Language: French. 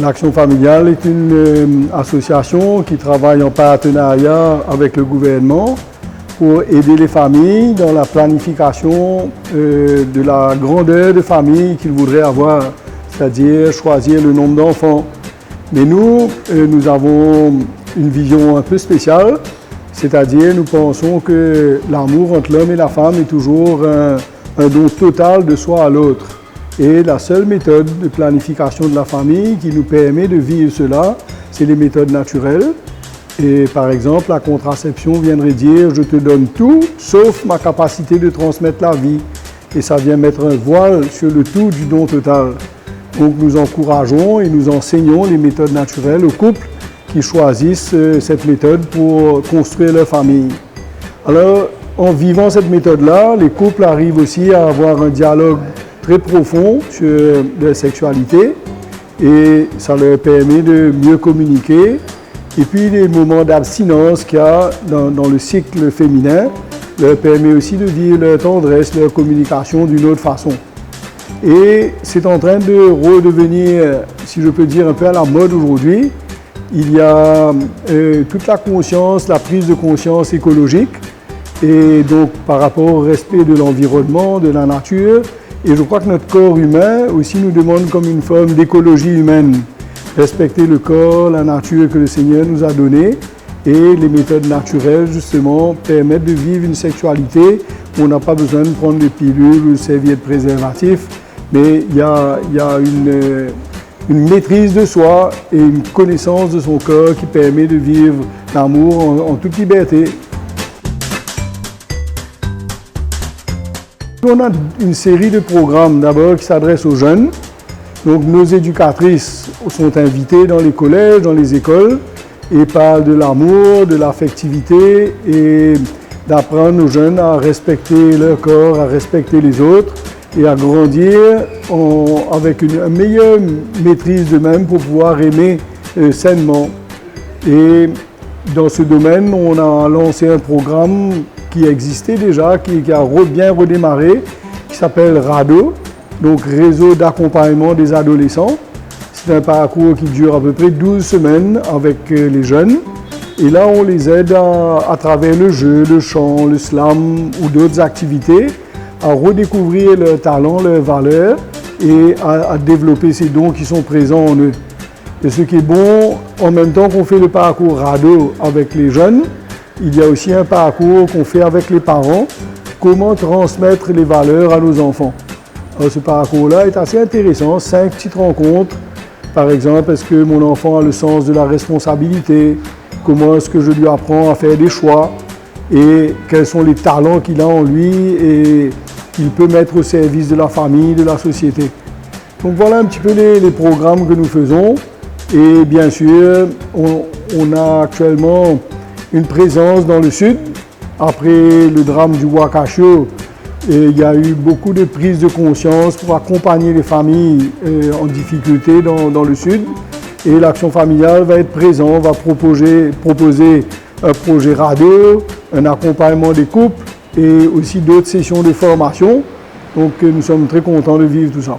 l'Action familiale est une association qui travaille en partenariat avec le gouvernement pour aider les familles dans la planification de la grandeur de famille qu'ils voudraient avoir, c'est-à-dire choisir le nombre d'enfants. Mais nous avons une vision un peu spéciale, c'est-à-dire nous pensons que l'amour entre l'homme et la femme est toujours un don total de soi à l'autre. Et la seule méthode de planification de la famille qui nous permet de vivre cela, c'est les méthodes naturelles. Et par exemple, la contraception viendrait dire « je te donne tout, sauf ma capacité de transmettre la vie ». Et ça vient mettre un voile sur le tout du don total. Donc nous encourageons et nous enseignons les méthodes naturelles aux couples qui choisissent cette méthode pour construire leur famille. Alors, en vivant cette méthode-là, les couples arrivent aussi à avoir un dialogue très profond sur leur sexualité et ça leur permet de mieux communiquer. Et puis les moments d'abstinence qu'il y a dans le cycle féminin leur permet aussi de vivre leur tendresse, leur communication d'une autre façon. Et c'est en train de redevenir, si je peux dire, un peu à la mode aujourd'hui. Il y a toute la conscience, la prise de conscience écologique et donc par rapport au respect de l'environnement, de la nature. Et je crois que notre corps humain aussi nous demande comme une forme d'écologie humaine. Respecter le corps, la nature que le Seigneur nous a donnée et les méthodes naturelles justement permettent de vivre une sexualité où on n'a pas besoin de prendre des pilules ou de servir de préservatif, mais il y a une maîtrise de soi et une connaissance de son corps qui permet de vivre l'amour en toute liberté. On a une série de programmes d'abord qui s'adressent aux jeunes. Donc nos éducatrices sont invitées dans les collèges, dans les écoles et parlent de l'amour, de l'affectivité et d'apprendre aux jeunes à respecter leur corps, à respecter les autres et à grandir avec une meilleure maîtrise d'eux-mêmes pour pouvoir aimer sainement. Et dans ce domaine, on a lancé un programme qui existait déjà, qui a bien redémarré, qui s'appelle RADO, donc Réseau d'accompagnement des adolescents. C'est un parcours qui dure à peu près 12 semaines avec les jeunes. Et là, on les aide à travers le jeu, le chant, le slam ou d'autres activités, à redécouvrir leurs talents, leurs valeurs et à développer ces dons qui sont présents en eux. Et ce qui est bon, en même temps qu'on fait le parcours RADO avec les jeunes, il y a aussi un parcours qu'on fait avec les parents, comment transmettre les valeurs à nos enfants. Alors, ce parcours-là est assez intéressant, 5 petites rencontres. Par exemple, est-ce que mon enfant a le sens de la responsabilité? Comment est-ce que je lui apprends à faire des choix? Et quels sont les talents qu'il a en lui et qu'il peut mettre au service de la famille, de la société. Donc voilà un petit peu les programmes que nous faisons. Et bien sûr, on a actuellement une présence dans le sud. Après le drame du Wakasho, il y a eu beaucoup de prise de conscience pour accompagner les familles en difficulté dans le sud. Et l'Action familiale va être présente, va proposer un projet RADO, un accompagnement des couples et aussi d'autres sessions de formation. Donc nous sommes très contents de vivre tout ça.